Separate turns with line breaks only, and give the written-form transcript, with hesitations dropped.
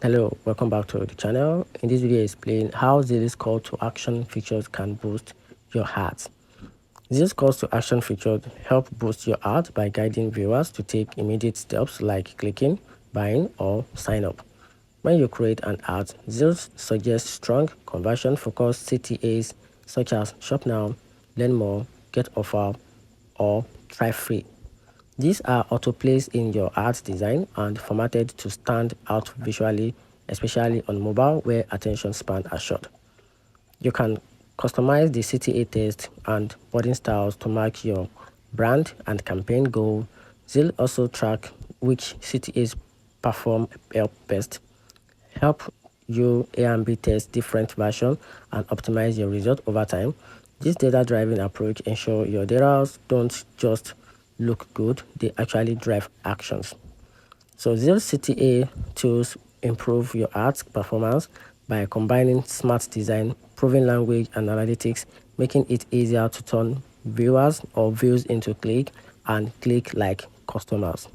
Hello, welcome back to the channel. In this video, I explain how Zeely'S call to action features can boost your ads. Zeely'S calls to action features help boost your ad by guiding viewers to take immediate steps like clicking, buying, or sign up. When you create an ad, Zeely'S suggests strong conversion-focused CTAs such as shop now, learn more, get offer, or try free. These are auto-placed in your ad design and formatted to stand out visually, especially on mobile where attention spans are short. You can customize the CTA text and wording styles to match your brand and campaign goal. Zeal also track which CTAs perform best, help you A and B test different versions and optimize your result over time. This data-driven approach ensures your data don't just look good, they actually drive actions. So Zeely'S CTA tools improve your ads performance by combining smart design, proven language, and analytics, making it easier to turn viewers or views into click and click like customers.